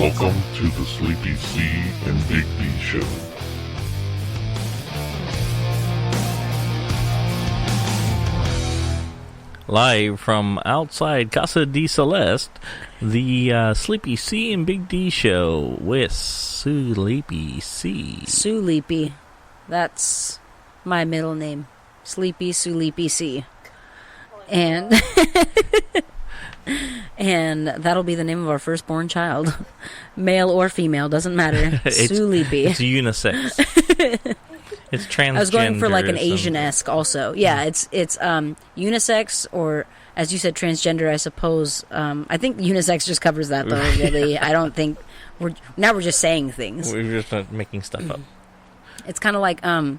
Welcome to the Sleepy C and Big D Show. Live from outside Casa de Celeste, the Sleepy C and Big D Show with Sleepy C. Sleepy. That's my middle name. Sleepy C. And and that'll be the name of our firstborn child. Male or female, doesn't matter. Sleepy. It's unisex. It's transgender. I was going for like an Asian-esk also. Yeah, it's unisex, or as you said, transgender, I suppose. I think unisex just covers that though, really. I don't think we're just saying things. We're just not making stuff up. It's kind of like I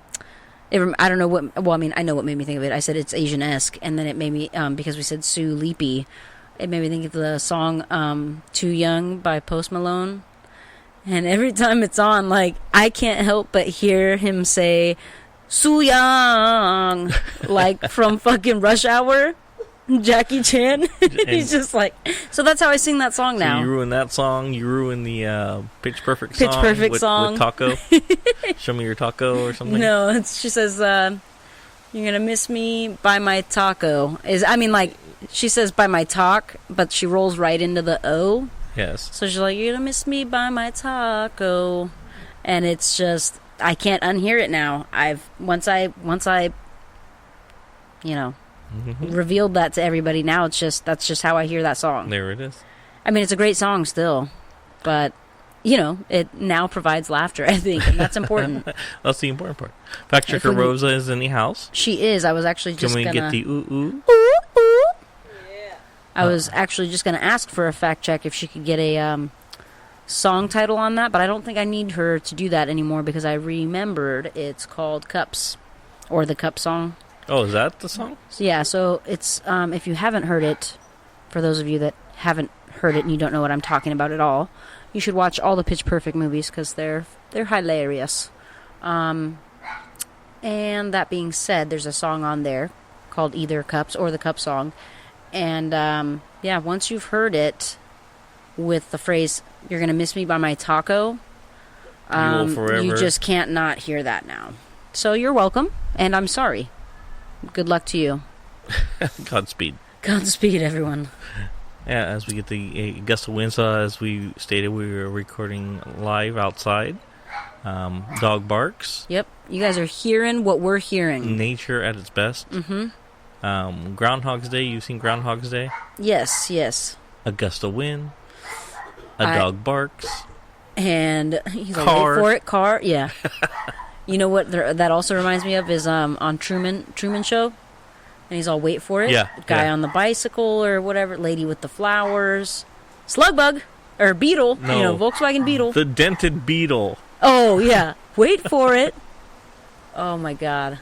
don't know what. Well, I mean, I know what made me think of it. I said it's Asian-esque, and then it made me because we said Sue Leapy. It made me think of the song "Too Young" by Post Malone. And every time it's on, like, I can't help but hear him say, "Soo Young," like from fucking Rush Hour, Jackie Chan. He's just like, so that's how I sing that song now. So you ruin that song. You ruin the Pitch Perfect song. Pitch Perfect song. With Taco. Show me your taco or something. No, she says, "You're gonna miss me by my taco." She says by my talk, but she rolls right into the O. Yes. So she's like, "You're gonna miss me by my taco," and it's just, I can't unhear it now. Once I revealed that to everybody. Now that's just how I hear that song. There it is. I mean, it's a great song still, but it now provides laughter, I think, and that's important. That's the important part. Fact checker Rosa is in the house. She is. I was actually just Can we get the ooh ooh? Ooh ooh. I was actually just going to ask for a fact check if she could get a song title on that, but I don't think I need her to do that anymore because I remembered it's called Cups, or the Cup song. Oh, is that the song? Yeah, so it's, if you haven't heard it, for those of you that haven't heard it and you don't know what I'm talking about at all, you should watch all the Pitch Perfect movies because they're hilarious. And that being said, there's a song on there called either Cups or the Cup song. And, once you've heard it with the phrase, "You're going to miss me by my taco," you just can't not hear that now. So you're welcome, and I'm sorry. Good luck to you. Godspeed. Godspeed, everyone. Yeah, as we get the gust of winds, as we stated, we were recording live outside. Dog barks. Yep, you guys are hearing what we're hearing. Nature at its best. Mm-hmm. Groundhog's Day. You've seen Groundhog's Day? Yes. A gust of wind. Dog barks. And he's like, "Wait for it, car." Yeah. You know what that also reminds me of is on Truman Show, and he's all, "Wait for it." Yeah. Guy on the bicycle or whatever, lady with the flowers, slug bug or beetle. No. Volkswagen Beetle. The dented beetle. Oh yeah. Wait for it. Oh my God.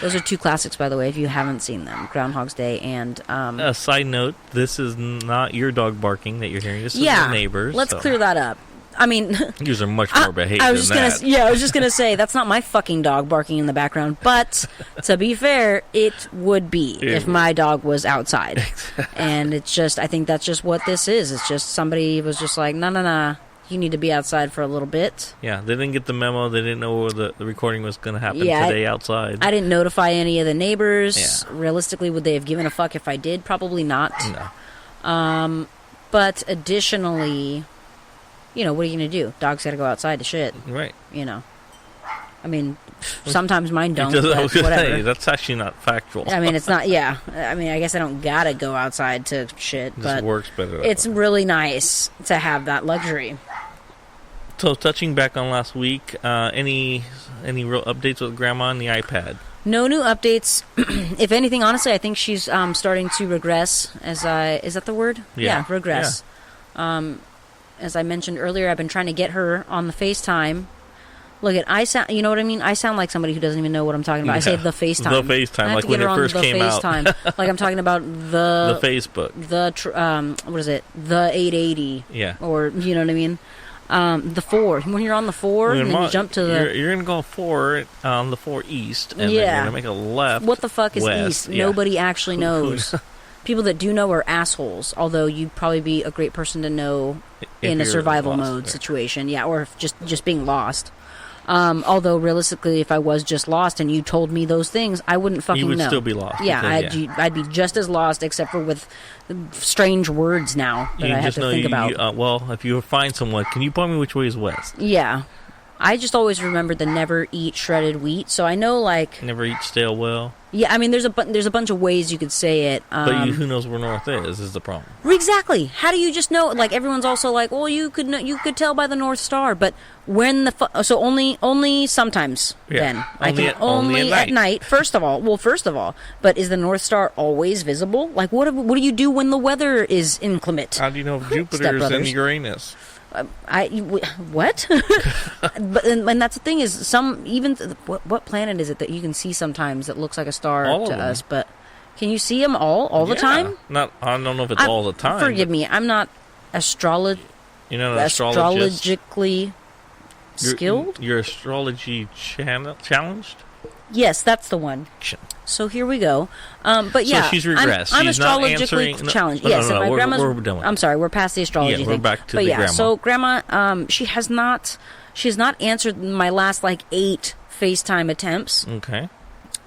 Those are two classics, by the way, if you haven't seen them. Groundhog's Day and... A side note, this is not your dog barking that you're hearing. This is the neighbors. Let's clear that up. I mean... These are much more behaved than that. I was just going to say, that's not my fucking dog barking in the background. But, to be fair, it would be if my dog was outside. Exactly. And it's just... I think that's just what this is. It's just somebody was just like, nah. You need to be outside for a little bit. Yeah, they didn't get the memo. They didn't know the recording was going to happen today outside. I didn't notify any of the neighbors. Yeah. Realistically, would they have given a fuck if I did? Probably not. No. But additionally, what are you going to do? Dogs got to go outside to shit. Right. I mean, sometimes mine don't, I was gonna whatever. say, that's actually not factual. I mean, it's not, yeah. I mean, I guess I don't got to go outside to shit, but it works better. It's really nice to have that luxury. So, touching back on last week, any real updates with Grandma and the iPad? No new updates. If anything, honestly, I think she's starting to regress. Is that the word? Yeah, regress. Yeah. As I mentioned earlier, I've been trying to get her on the FaceTime. Look, I sound. You know what I mean? I sound like somebody who doesn't even know what I'm talking about. I say the FaceTime. The FaceTime, like when it first came out. Like I'm talking about the Facebook. What is it? The 880. Yeah. Or you know what I mean? The 4. When you're on the 4, and then you jump to the... You're going to go 4 on the 4 east, and then you're going to make a left. What the fuck is west. east? Yeah. Nobody actually knows. people that do know are assholes. Although you'd probably be a great person to know in a survival mode situation, or if just being lost. Although realistically, if I was just lost and you told me those things, I wouldn't fucking know. You would still be lost. Yeah, I'd be just as lost, except for with strange words now that I have to think about. Well, if you find someone, can you point me which way is west? Yeah. I just always remembered the never eat shredded wheat, so I know, like... Never eat stale well? Yeah, I mean, there's a bunch of ways you could say it. But who knows where north is the problem. Exactly. How do you just know? Like, everyone's also like, well, you could tell by the North Star, but when so only sometimes then. Only at night. First of all, but is the North Star always visible? Like, what do you do when the weather is inclement? How do you know if Jupiter is in Uranus? What? But and that's the thing is what planet is it that you can see sometimes that looks like a star to us? But can you see them all the time? I don't know if it's all the time. Forgive me, I'm not astrologically skilled. You're astrology challenged. Yes, that's the one. So here we go. But yeah, so she's regressed. I'm she's astrologically challenged. Yes, no, my grandma's. we're done with I'm sorry, we're past the astrology thing. We're back to but the yeah, grandma. so grandma, she has not answered my last 8 FaceTime attempts. Okay.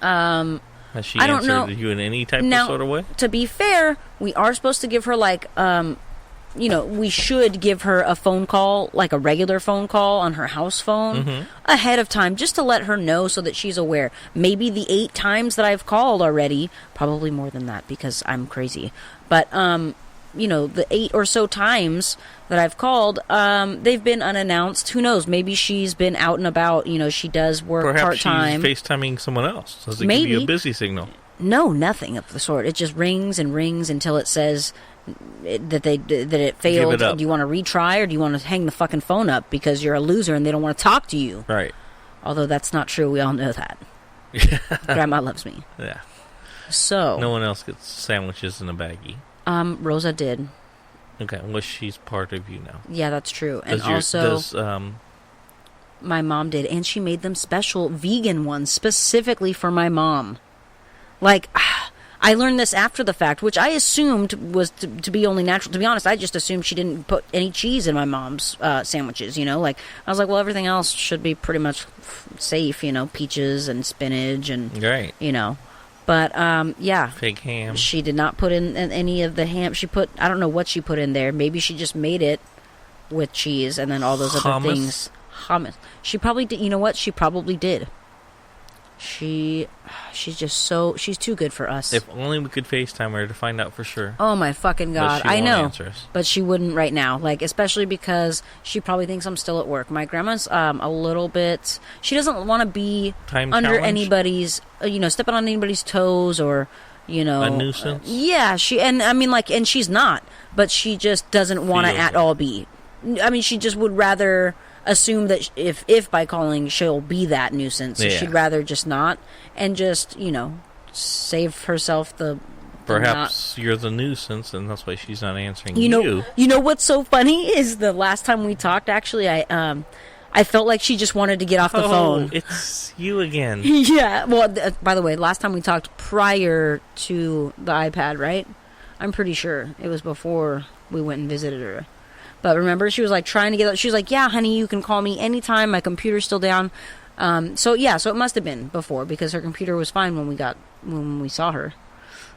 Has she I don't know. you in any type now, of sort of way? To be fair, we are supposed to give her we should give her a phone call, like a regular phone call on her house phone ahead of time, just to let her know so that she's aware. Maybe the 8 times that I've called already, probably more than that because I'm crazy. But, the 8 or so times that I've called, they've been unannounced. Who knows? Maybe she's been out and about. She does work part-time. Perhaps she's FaceTiming someone else. Does it Maybe. give you a busy signal? No, nothing of the sort. It just rings and rings until it says... that it failed. Do you want to retry, or do you want to hang the fucking phone up because you're a loser and they don't want to talk to you? Right. Although that's not true. We all know that. Grandma loves me. Yeah. So no one else gets sandwiches in a baggie. Rosa did. Okay, well, she's part of you now. Yeah, that's true. And my mom did, and she made them special vegan ones specifically for my mom. Like. I learned this after the fact, which I assumed was to be only natural. To be honest, I just assumed she didn't put any cheese in my mom's sandwiches, Like, I was like, well, everything else should be pretty much safe, peaches and spinach and, right. But, yeah. Fake ham. She did not put in any of the ham. I don't know what she put in there. Maybe she just made it with cheese and then all those other things. Hummus. She probably did. You know what? She probably did. She's too good for us. If only we could FaceTime her to find out for sure. Oh my fucking God. I know. But she wouldn't right now. Like, especially because she probably thinks I'm still at work. My grandma's a little bit, she doesn't want to be under anybody's, stepping on anybody's toes or, a nuisance. Yeah, and she's not, but she just doesn't want to at all be. I mean, she just would rather assume that if by calling she'll be that nuisance, so she'd rather just not and just save herself the perhaps you're the nuisance and that's why she's not answering you know what's so funny is the last time we talked, actually, I felt like she just wanted to get off the phone. It's you again. Yeah, well, by the way, last time we talked prior to the iPad, right? I'm pretty sure it was before we went and visited her. But remember, she was like trying to get. She was like, "Yeah, honey, you can call me anytime. My computer's still down." So it must have been before because her computer was fine when we saw her.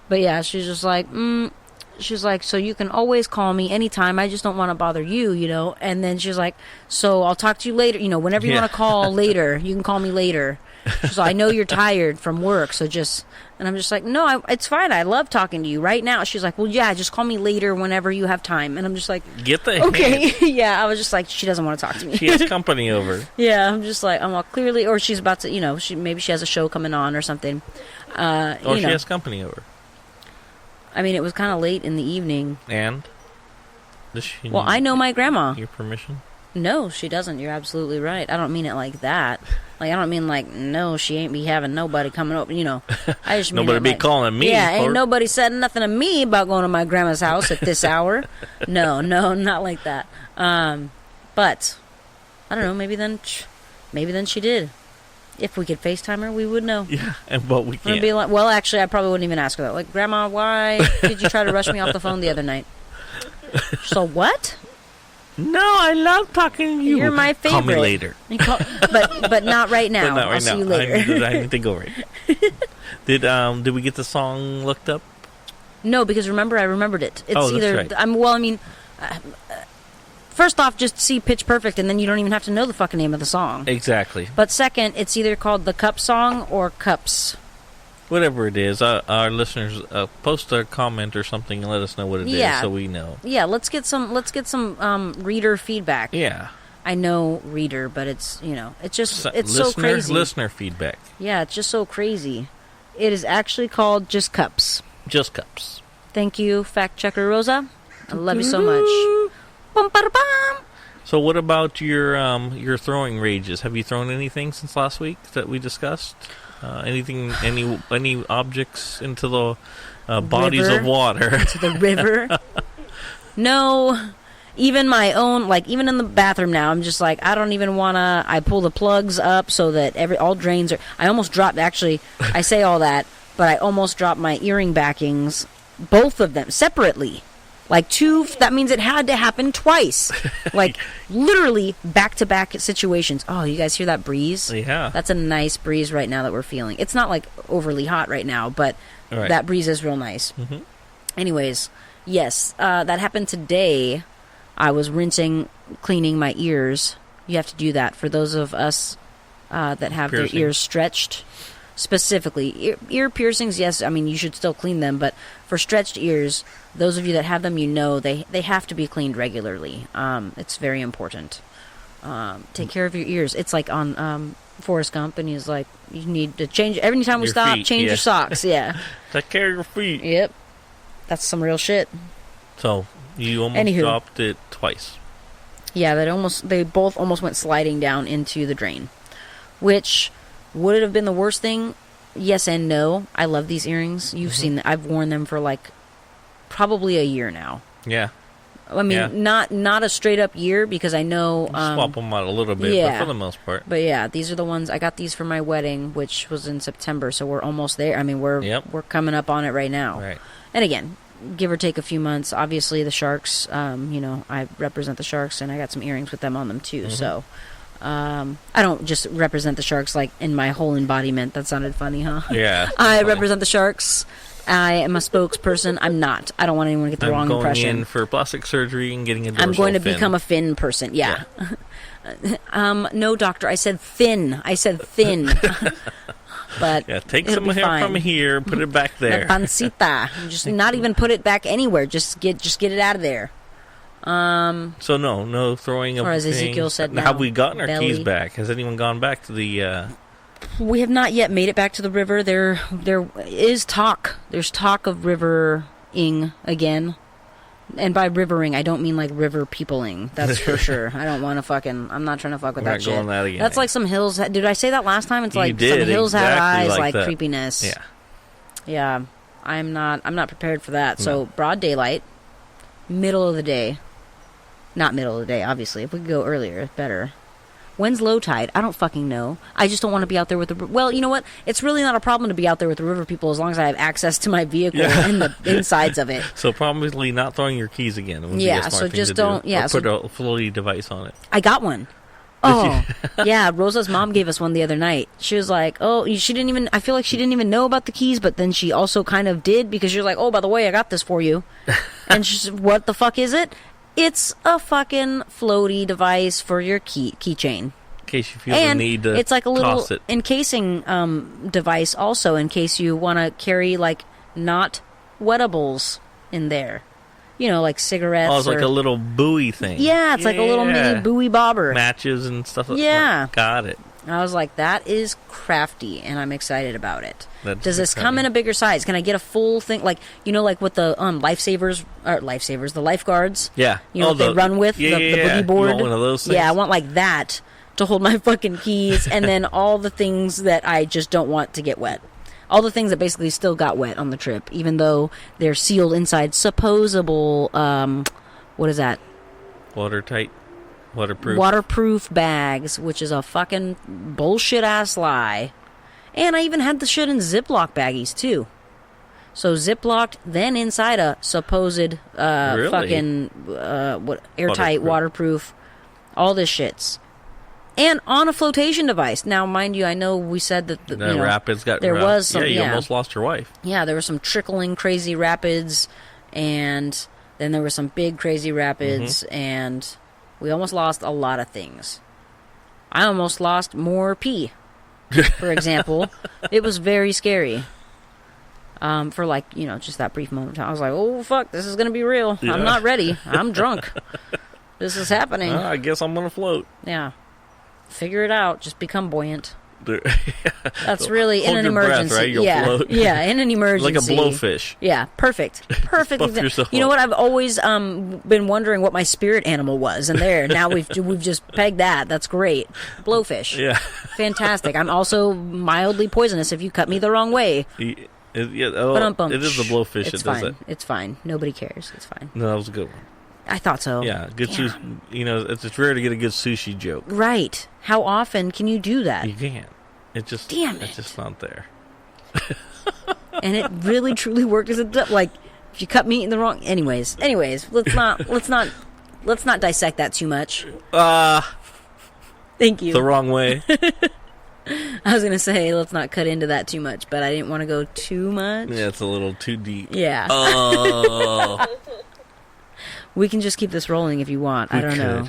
But yeah, she's just like, she's like, "So you can always call me anytime. I just don't want to bother you, And then she's like, "So I'll talk to you later. Whenever you want to call later, you can call me later." She's like, "I know you're tired from work, so just." And I'm just like, "No, it's fine. I love talking to you right now." She's like, "Well, yeah, just call me later whenever you have time." And I'm just like, "Get the okay." Yeah, I was just like, she doesn't want to talk to me. She has company over. Yeah, I'm just like, I'm all clearly, or she's about to, maybe she has a show coming on or something. Or she has company over. I mean, it was kind of late in the evening. And? Does she well, I know my grandma. Your permission? No, she doesn't. You're absolutely right. I don't mean it like that. Like, I don't mean like, no, she ain't be having nobody coming up, I just mean nobody be calling me. Yeah, ain't nobody said nothing to me about going to my grandma's house at this hour. No, not like that. But, I don't know, maybe then she did. If we could FaceTime her, we would know. Yeah, but we I'd can't. be like, well, actually, I probably wouldn't even ask her that. Like, Grandma, why did you try to rush me off the phone the other night? So what? No, I love talking to you. You're my favorite. Call me later. But not right now. But not right I'll now. see you later. I need to go right now. Did we get the song looked up? No, because remember, I remembered it. It's that's either right. First off, just see Pitch Perfect, and then you don't even have to know the fucking name of the song. Exactly. But second, it's either called the Cup Song or Cups. Whatever it is, our listeners post a comment or something and let us know what it is, so we know. Yeah, let's get some reader feedback. Yeah. I know reader, but it's so crazy. Listener feedback. Yeah, it's just so crazy. It is actually called Just Cups. Just Cups. Thank you, fact checker Rosa. I love you so much. Bum-ba-da-bum. So what about your throwing rages? Have you thrown anything since last week that we discussed? Anything? Any objects into the bodies of water? Into the river? No. Even my own, like, even in the bathroom now, I'm just like, I don't even want to. I pull the plugs up so that all drains are. I almost dropped. Actually, I say all that, but I almost dropped my earring backings, both of them separately. Like two, that means it had to happen twice. Like, literally back-to-back situations. Oh, you guys hear that breeze? Yeah. That's a nice breeze right now that we're feeling. It's not, like, overly hot right now, but that breeze is real nice. Mm-hmm. Anyways, yes, that happened today. I was cleaning my ears. You have to do that for those of us that have their ears stretched. Specifically, ear piercings, yes, I mean, you should still clean them, but for stretched ears, those of you that have them, you know, they have to be cleaned regularly. It's very important. Take care of your ears. It's like on Forrest Gump, and he's like, you need to change, every time we stop, change your socks, yeah. Take care of your feet. Yep. That's some real shit. So, you almost dropped it twice. Yeah, they both almost went sliding down into the drain, which... Would it have been the worst thing? Yes and no. I love these earrings. You've seen them. I've worn them for like probably a year now. Yeah. I mean, not a straight up year because I know... swap them out a little bit, but for the most part. But yeah, these are the ones... I got these for my wedding, which was in September, so we're almost there. I mean, we're coming up on it right now. Right. And again, give or take a few months. Obviously, the Sharks, I represent the Sharks, and I got some earrings with them on them too, so... I don't just represent the Sharks like in my whole embodiment. That sounded funny, huh? Yeah. I represent the Sharks. I am a spokesperson. I'm not. I don't want anyone to get the wrong impression. I'm going in for plastic surgery and getting a dorsal I'm going to fin. become a fin person. Yeah. No, doctor. I said thin. But take some hair from here, put it back there. La pancita. Just not even put it back anywhere. Just get it out of there. So no throwing of or as things. Ezekiel said, have we gotten our belly. keys back? Has anyone gone back to the? We have not yet made it back to the river. There is talk. There's talk of rivering again, and by rivering, I don't mean like river peopling. That's for sure. I don't want to fucking. I'm not trying to fuck with that shit. Going that again. That's like some hills. Did I say that last time? It's like some hills have eyes, like creepiness. Yeah. Yeah. I'm not prepared for that. So broad daylight, middle of the day. Not middle of the day, obviously. If we could go earlier, it's better. When's low tide? I don't fucking know. I just don't want to be out there with the... Well, you know what? It's really not a problem to be out there with the river people as long as I have access to my vehicle and the insides of it. So probably not throwing your keys again. Would be a smart so thing just to don't... do. Yeah, or put a floaty device on it. I got one. Oh, yeah. Rosa's mom gave us one the other night. She was like, oh, she didn't even... I feel like she didn't even know about the keys, but then she also kind of did because she was like, oh, by the way, I got this for you. And she said, what the fuck is it? It's a fucking floaty device for your keychain. In case you feel the need to it's like a little toss it. encasing device also in case you want to carry like not wettables in there. You know, like cigarettes. Oh, it's like a little buoy thing. Yeah, it's like a little mini buoy bobber. Matches and stuff like that. Yeah. Got it. I was like, that is crafty, and I'm excited about it. That's Does this come in a bigger size? Can I get a full thing? Like, you know, like with the the lifeguards? Yeah. You know what they run with? The boogie board? You want one of those things? Yeah, I want like that to hold my fucking keys, and then all the things that I just don't want to get wet. All the things that basically still got wet on the trip, even though they're sealed inside supposable, what is that? Watertight. waterproof bags, which is a fucking bullshit ass lie. And I even had the shit in Ziploc baggies too. So Ziplocked, then inside a supposed fucking airtight, waterproof, all this shits. And on a flotation device. Now, mind you, I know we said that the rapids got there was some. Yeah, you almost lost your wife. Yeah, there was some trickling crazy rapids, and then there were some big crazy rapids, and we almost lost a lot of things. I almost lost more pee, for example. It was very scary. For just that brief moment. I was like, oh, fuck, this is going to be real. Yeah. I'm not ready. I'm drunk. This is happening. I guess I'm going to float. Yeah. Figure it out. Just become buoyant. Yeah. That's really in an emergency. Breath, right? You'll float. Yeah, in an emergency. Like a blowfish. Yeah, perfect. Perfect example. You know what? I've always been wondering what my spirit animal was, and now we've just pegged that. That's great. Blowfish. Yeah. Fantastic. I'm also mildly poisonous if you cut me the wrong way. It is the blowfish that does it. It's fine. Nobody cares. It's fine. No, that was a good one. I thought so. Yeah, good sushi. It's rare to get a good sushi joke. Right. How often can you do that? You can't. It's just not there. And it really truly worked as if you cut meat in the wrong. Anyways, let's not dissect that too much. Thank you. The wrong way. I was going to say, let's not cut into that too much, but I didn't want to go too much. Yeah, it's a little too deep. Yeah. Oh. We can just keep this rolling if you want. I don't know.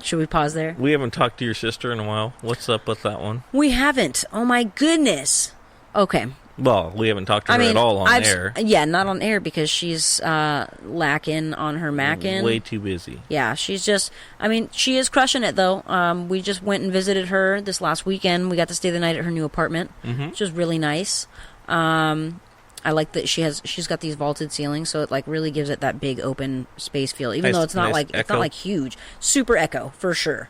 Should we pause there? We haven't talked to your sister in a while. What's up with that one? We haven't. Oh, my goodness. Okay. Well, we haven't talked to her at all on air. Yeah, not on air because she's lacking on her Mackin. Way too busy. Yeah, she is crushing it, though. We just went and visited her this last weekend. We got to stay the night at her new apartment, which was really nice. I like that she's got these vaulted ceilings, so it really gives it that big open space feel, even though it's not it's not huge. Super echo for sure,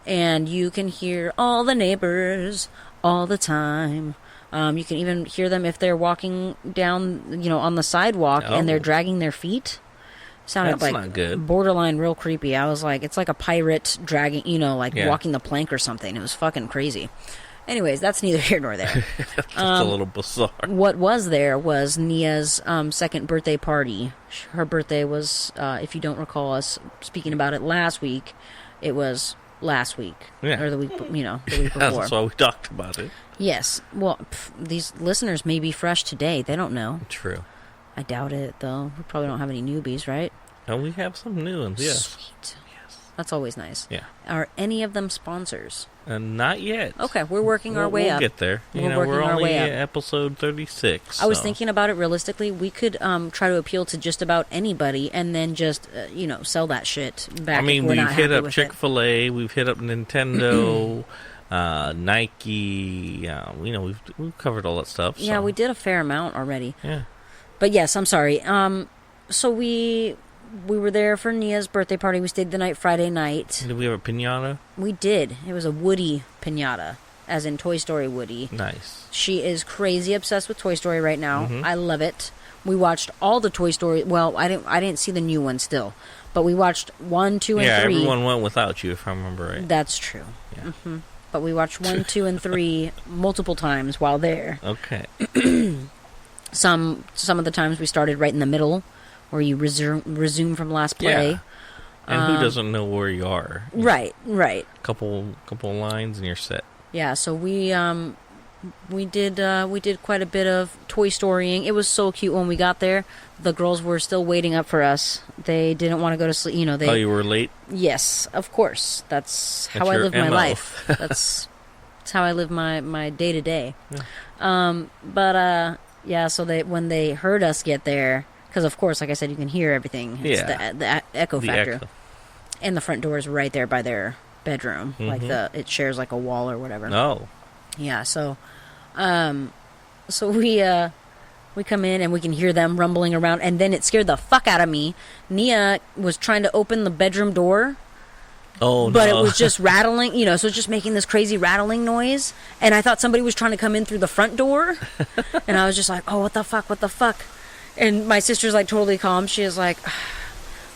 and you can hear all the neighbors all the time. You can even hear them if they're walking down, on the sidewalk and they're dragging their feet. Sounded That's not good. Borderline real creepy. I was like, it's like a pirate dragging, walking the plank or something. It was fucking crazy. Anyways, that's neither here nor there. That's a little bizarre. What was there was Nia's second birthday party. Her birthday was, if you don't recall us speaking about it last week, it was last week. Yeah. Or the week before. That's why we talked about it. Yes. Well, these listeners may be fresh today. They don't know. True. I doubt it, though. We probably don't have any newbies, right? And we have some new ones, yes. Sweet. Yes. That's always nice. Yeah. Are any of them sponsors? Not yet. Okay, we're working our way up. We'll get there. We're only at episode 36. I was thinking about it realistically. We could try to appeal to just about anybody and then just, sell that shit back. We've hit up Chick-fil-A. We've hit up Nintendo. Nike, we've covered all that stuff. So. Yeah, we did a fair amount already. Yeah. But yes, I'm sorry. So we were there for Nia's birthday party. We stayed the night Friday night. Did we have a piñata? We did. It was a Woody piñata, as in Toy Story Woody. Nice. She is crazy obsessed with Toy Story right now. Mm-hmm. I love it. We watched all the Toy Story. Well, I didn't see the new one still, but we watched 1, 2, and 3. Yeah, everyone went without you, if I remember right. That's true. Yeah. Mm-hmm. But we watched 1, 2, and 3 multiple times while there. Okay. Some of the times we started right in the middle, where you resume from last play. Yeah. And who doesn't know where you are? Right. Couple lines and you're set. Yeah. So we did quite a bit of Toy Storying. It was so cute when we got there. The girls were still waiting up for us. They didn't want to go to sleep. You were late? Yes, of course. That's how I live my life. That's how I live my day to day. Yeah, so when they heard us get there, because of course, like I said, you can hear everything. It's the echo factor. Echo. And the front door is right there by their bedroom. Mm-hmm. It shares like a wall or whatever. Oh. Yeah, so we come in and we can hear them rumbling around, and then it scared the fuck out of me. Nia was trying to open the bedroom door. Oh, but it was just rattling, so it's just making this crazy rattling noise. And I thought somebody was trying to come in through the front door. And I was just like, oh, what the fuck? And my sister's like totally calm. She is like,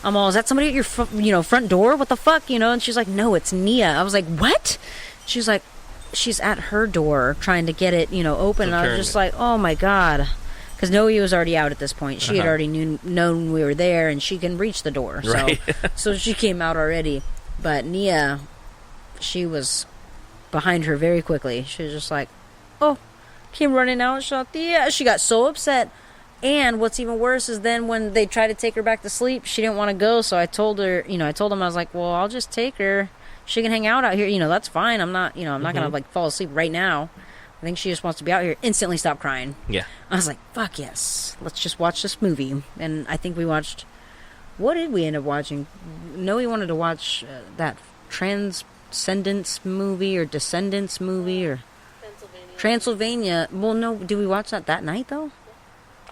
I'm all, is that somebody at your front door? What the fuck? And she's like, no, it's Nia. I was like, what? She's like, she's at her door trying to get it, open. And I was just like, oh my God. Because Noe was already out at this point. She had already known we were there, and she can reach the door. Right. So she came out already. But Nia, she was behind her very quickly. She was just like, oh, came running out. She got so upset. And what's even worse is then when they tried to take her back to sleep, she didn't want to go. So I told her, I told him, I was like, well, I'll just take her. She can hang out here. That's fine. I'm not, I'm not going to fall asleep right now. I think she just wants to be out here. Instantly stopped crying. Yeah. I was like, fuck yes. Let's just watch this movie. And I think we watched, what did we end up watching? Noe wanted to watch that Transcendence movie or Descendants movie or Transylvania. Well, no, did we watch that night though?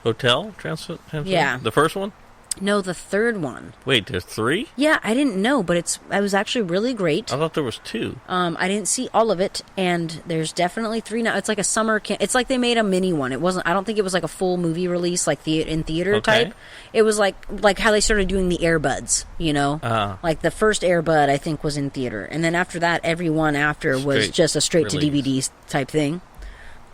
Hotel Transylvania? Yeah. The first one? No, the third one. Wait, there's 3? Yeah, I didn't know, but it was actually really great. I thought there was 2. I didn't see all of it, and there's definitely 3 now. It's like a summer camp. It's like they made a mini one. It wasn't. I don't think it was like a full movie release, like in theater type. It was like how they started doing the Airbuds. Like the first Airbud I think was in theater, and then after that, every one after was just a straight to DVD type thing.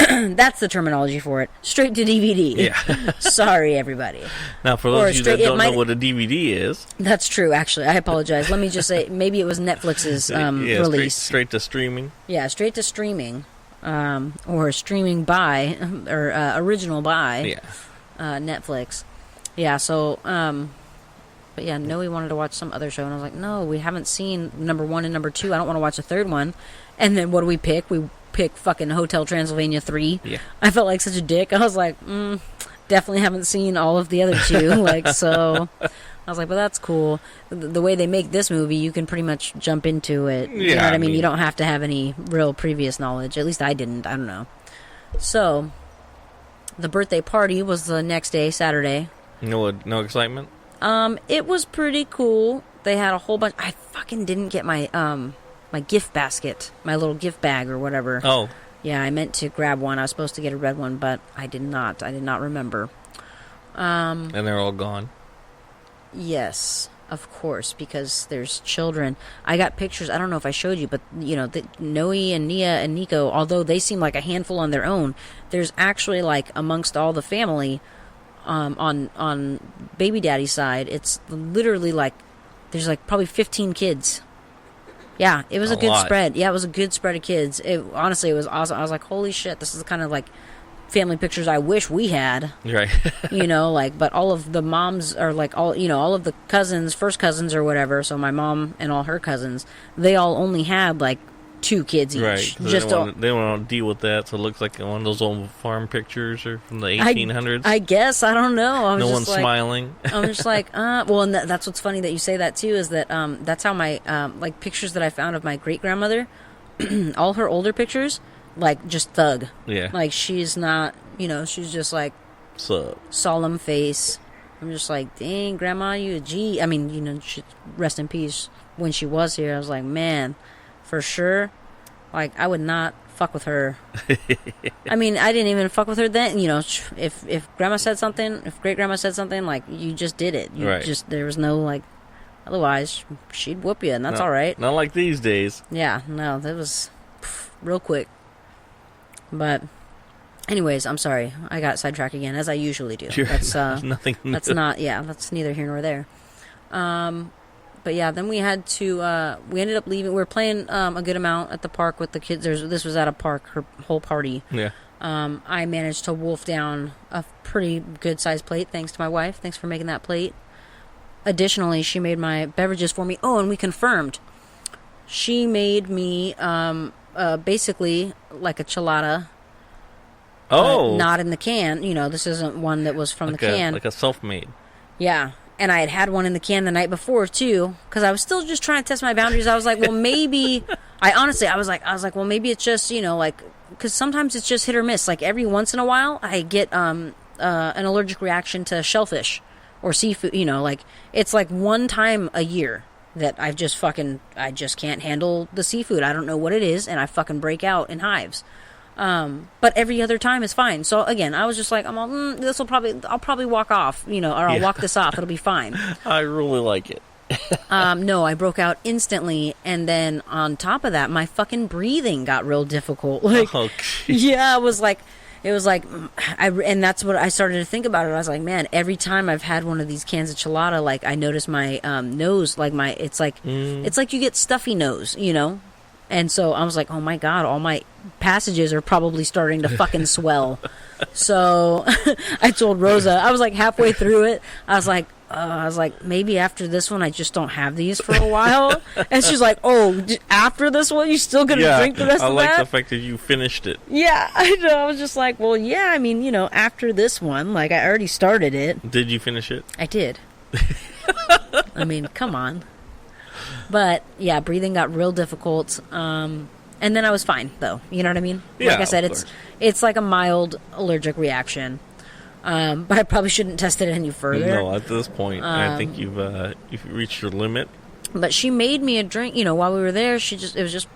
That's the terminology for it. Straight to DVD. Yeah. Sorry, everybody. Now, for those of you that don't know what a DVD is... That's true, actually. I apologize. Let me just say, maybe it was Netflix's release. Straight to streaming. Yeah, straight to streaming. Or streaming by, or original by Netflix. Yeah, so... but yeah, Noe wanted to watch some other show, and I was like, no, we haven't seen number 1 and number 2. I don't want to watch a third one. And then what do we pick? We pick fucking Hotel Transylvania 3. Yeah. I felt like such a dick. I was like, definitely haven't seen all of the other 2. So I was like, but that's cool. The way they make this movie, you can pretty much jump into it. You know what I mean? You don't have to have any real previous knowledge. At least I didn't. I don't know. So the birthday party was the next day, Saturday. No excitement? It was pretty cool. They had a whole bunch. I fucking didn't get my my gift basket, my little gift bag or whatever. Oh. Yeah, I meant to grab one. I was supposed to get a red one, but I did not. I did not remember. And they're all gone. Yes, of course, because there's children. I got pictures. I don't know if I showed you, but Noe and Nia and Nico, although they seem like a handful on their own, there's actually amongst all the family, on baby daddy's side, it's literally there's probably 15 kids. Yeah, it was a good spread. Yeah, it was a good spread of kids. Honestly, it was awesome. I was like, holy shit, this is the kind of family pictures I wish we had. Right. But all of the moms are all of the cousins, first cousins or whatever, so my mom and all her cousins, they all only had 2 kids each. Right. So they don't want to deal with that, so it looks like one of those old farm pictures or from the 1800s. I guess. I don't know. No one's smiling. I'm just well, and that's what's funny that you say that, too, is that that's how my, pictures that I found of my great-grandmother, all her older pictures, just thug. Yeah. She's not, she's just solemn face. I'm just dang, Grandma, you a G. I mean, she, rest in peace when she was here. I was like, man... For sure, I would not fuck with her. I mean, I didn't even fuck with her then. If Grandma said something, if Great Grandma said something, you just did it. There was no otherwise she'd whoop you, and that's all right. Not like these days. Yeah, no, that was real quick. But, anyways, I'm sorry, I got sidetracked again, as I usually do. That's nothing. That's not. Yeah, that's neither here nor there. But yeah, then we had to, we ended up leaving. We were playing a good amount at the park with the kids. This was at a park, her whole party. Yeah. I managed to wolf down a pretty good-sized plate, thanks to my wife. Thanks for making that plate. Additionally, she made my beverages for me. Oh, and we confirmed. She made me basically like a chelada. Oh. Not in the can. This isn't one that was from the can. Like a self-made. Yeah. And I had one in the can the night before, too, because I was still just trying to test my boundaries. I was like, well, maybe... I was like, well, maybe it's just, because sometimes it's just hit or miss. Every once in a while, I get an allergic reaction to shellfish or seafood. It's one time a year that I just can't handle the seafood. I don't know what it is, and I fucking break out in hives. But every other time is fine. So again, I was just like, I'll probably walk off, or I'll walk this off. It'll be fine. I really like it. No, I broke out instantly, and then on top of that, my fucking breathing got real difficult. Like, yeah, it was like, and that's what I started to think about it. I was like, man, every time I've had one of these cans of chelada, like I notice my nose, like it's like you get stuffy nose, And so I was like, oh my God, all my passages are probably starting to fucking swell. So I told Rosa, I was like halfway through it, I was like, maybe after this one, I just don't have these for a while. And she's like, oh, after this one, you still going to drink the rest of that? I like the fact that you finished it. Yeah, I know. I was just like, well, yeah, I mean, after this one, like, I already started it. Did you finish it? I did. I mean, come on. But, yeah, breathing got real difficult. And then I was fine, though. You know what I mean? Yeah, like I said, it's like a mild allergic reaction. But I probably shouldn't test it any further. No, at this point, I think you've reached your limit. But she made me a drink, while we were there. It was just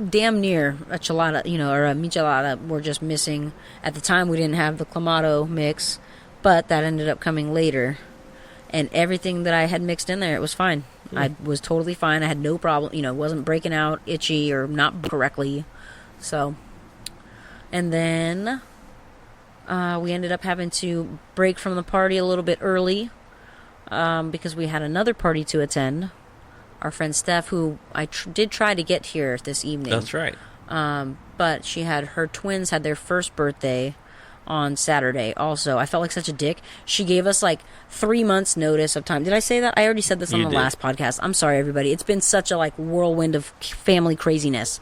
damn near a chelada, or a michelada. We're just missing. At the time, we didn't have the clamato mix, but that ended up coming later. And everything that I had mixed in there, it was fine. I was totally fine. I had no problem, wasn't breaking out itchy or not correctly. So, and then we ended up having to break from the party a little bit early because we had another party to attend. Our friend Steph, who I did try to get here this evening. That's right. But her twins had their first birthday on Saturday also. I felt like such a dick. She gave us like 3 months notice of time. Did I say that? I already said this on the last podcast. I'm sorry, everybody. It's been such a whirlwind of family craziness.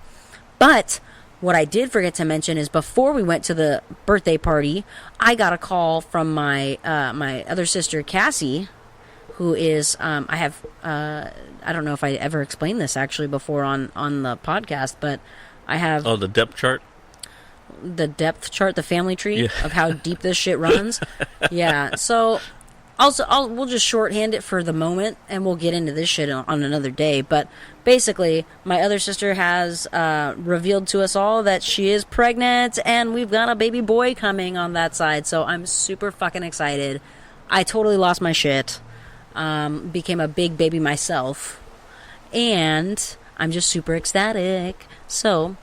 But what I did forget to mention is before we went to the birthday party, I got a call from my my other sister, Cassie, who is, I don't know if I ever explained this actually before on the podcast, but I have... Oh, the depth chart? The depth chart, the family tree of how deep this shit runs. Yeah, so we'll just shorthand it for the moment, and we'll get into this shit on another day. But basically, my other sister has revealed to us all that she is pregnant, and we've got a baby boy coming on that side. So I'm super fucking excited. I totally lost my shit. Became a big baby myself, and I'm just super ecstatic. So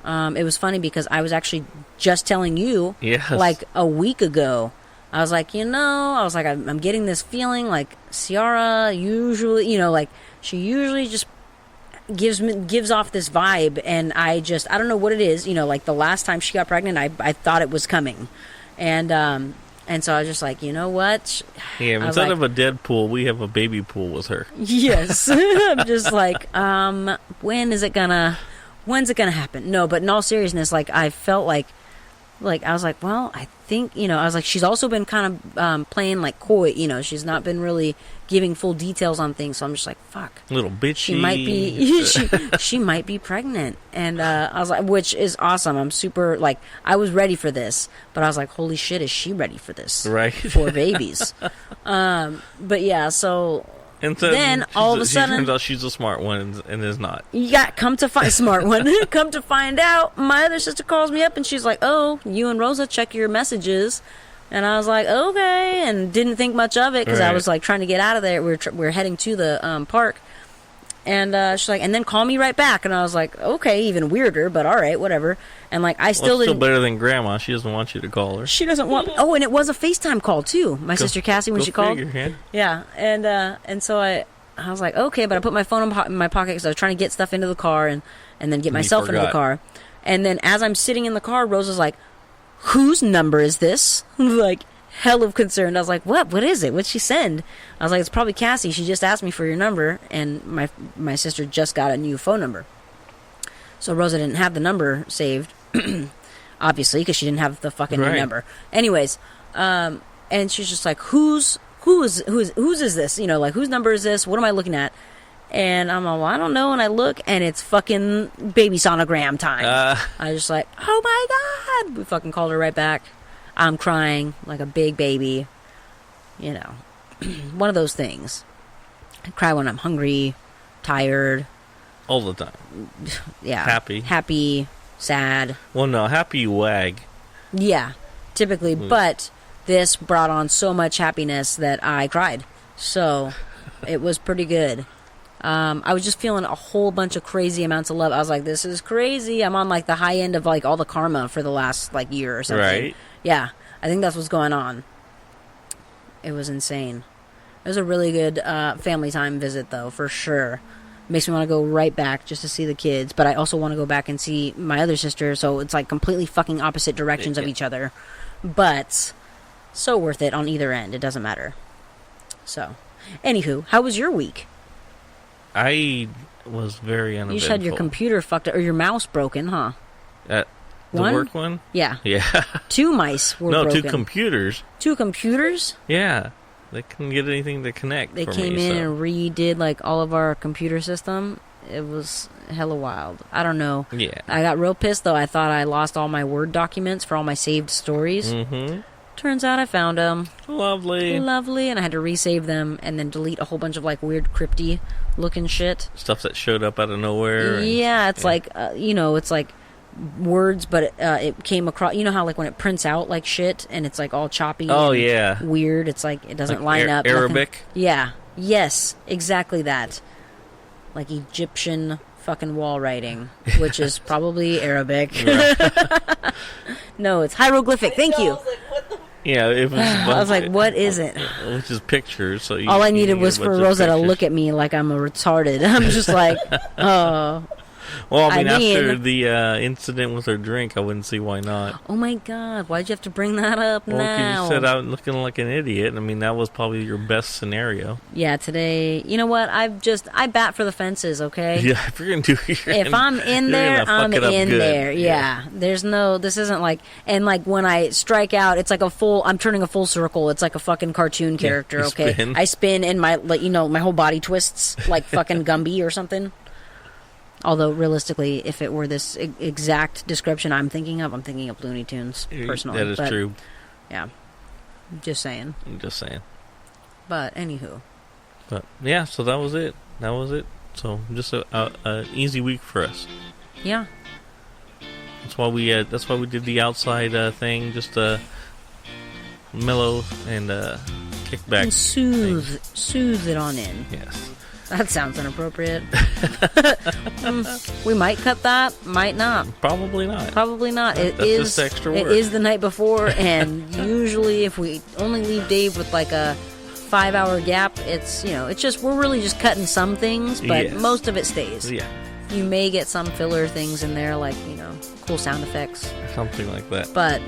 it was funny because I was actually just telling you like a week ago. I was like, I'm getting this feeling like Ciara usually, like she usually just gives off this vibe, and I don't know what it is, like the last time she got pregnant, I thought it was coming, and so I was just like, you know what? Yeah, instead of a dead pool, we have a baby pool with her. Yes. I'm just like, when's it gonna happen? No, but in all seriousness, like I felt like I was like, well, I think, I was like, she's also been kind of playing like coy, she's not been really giving full details on things, so I'm just like, fuck. Little bitchy. She might be, she might be pregnant. And I was like, which is awesome. I'm super, like, I was ready for this, but I was like, holy shit, is she ready for this? Right. For babies. But yeah, so... And then all of a sudden, turns out she's a smart one and is not. Come to find smart one. Come to find out, my other sister calls me up and she's like, "Oh, you and Rosa check your messages," and I was like, "Okay," and didn't think much of it because I was like trying to get out of there. We're heading to the park, and she's like, "And then call me right back," and I was like, "Okay," even weirder, but all right, whatever. And like I still didn't. Still better than Grandma. She doesn't want you to call her. She doesn't want. Oh, and it was a FaceTime call too. My sister Cassie when she called. Yeah, and so I was like, okay, but I put my phone in my pocket because I was trying to get stuff into the car and then get myself into the car. And then as I'm sitting in the car, Rosa's like, "Whose number is this?" Like hell of concerned. I was like, "What? What is it? What'd she send?" I was like, "It's probably Cassie. She just asked me for your number, and my sister just got a new phone number." So Rosa didn't have the number saved. Obviously, because she didn't have the fucking new number. Anyways, and she's just like, whose is this? Like whose number is this? What am I looking at? And I'm like, well, I don't know. And I look, and it's fucking baby sonogram time. I was just like, oh my god! We fucking called her right back. I'm crying like a big baby. One of those things. I cry when I'm hungry, tired. All the time. Yeah. Happy. sad. Well, no, happy wag. Yeah, typically. But this brought on so much happiness that I cried. So it was pretty good. I was just feeling a whole bunch of crazy amounts of love. I was like, this is crazy. I'm on like the high end of like all the karma for the last like year or something. Right. Yeah, I think that's what's going on. It was insane. It was a really good family time visit, though, for sure. Makes me want to go right back just to see the kids, but I also want to go back and see my other sister, so it's like completely fucking opposite directions of each other. But so worth it on either end. It doesn't matter. So, anywho, how was your week? I was very uneventful. You just had your computer fucked up, or your mouse broken, huh? The One? work one? Yeah. Yeah. 2 mice were broken. No, 2 computers. 2 computers? Yeah. They couldn't get anything to connect. They for came me, in so. and redid like all of our computer system. It was hella wild. I don't know. Yeah. I got real pissed though. I thought I lost all my Word documents for all my saved stories. Mm-hmm. Turns out I found them. Lovely. Lovely. And I had to resave them and then delete a whole bunch of like weird crypty looking shit. Stuff that showed up out of nowhere. Yeah, it's like, it's like words, but it came across, you know how like when it prints out like shit and it's like all choppy Oh, and yeah. weird, it's like it doesn't Like line up. Arabic? Nothing. Yeah. Yes, exactly that. Like Egyptian fucking wall writing, which is probably Arabic. No, it's hieroglyphic. Thank you. Yeah, it was. I was like, what is it? Which is pictures. So All I needed was for Rosa to look at me like I'm a retarded. I'm just like, oh. Well, I mean, I mean- after the incident with her drink, I wouldn't see why not. Oh my God, why'd you have to bring that up Well, now? you said I was looking like an idiot. I mean, that was probably your best scenario. Yeah, today, you know what? I bat for the fences, okay? Yeah, if you're going to do If I'm in there, I'm in there. Yeah. There's no, this isn't like, and like when I strike out, it's like I'm turning a full circle. It's like a fucking cartoon character, you okay? spin. I spin and my, like, my whole body twists like fucking Gumby or something. Although, realistically, if it were this exact description I'm thinking of Looney Tunes, personally. That is true. Yeah. Just saying. I'm just saying. But, anywho. But, yeah, so that was it. So, just a easy week for us. Yeah. That's why we did the outside thing, just mellow and kick back. And soothe it on in. Yes. That sounds inappropriate. We might cut that, might not. Probably not. Probably not. That's just extra It work. is the night before, and usually if we only leave Dave with like a 5-hour gap, it's just we're really just cutting some things, but Yes. most of it stays. Yeah. You may get some filler things in there, like cool sound effects. Something like that. But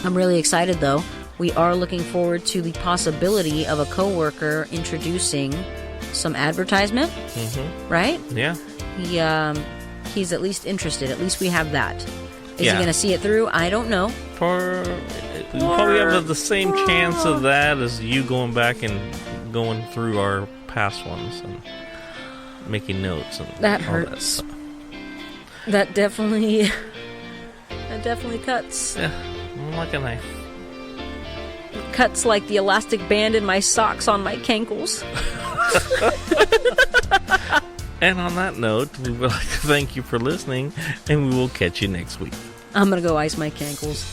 I'm really excited though. We are looking forward to the possibility of a coworker introducing some advertisement, right? Yeah. He's at least interested. At least we have that. Is he Yeah. going to see it through? I don't know. You probably have the same chance of that as you going back and going through our past ones and making notes and That all hurts. That stuff. That definitely cuts. Yeah, like a knife. Cuts like the elastic band in my socks on my cankles. And on that note, we would like to thank you for listening, and we will catch you next week. I'm going to go ice my cankles.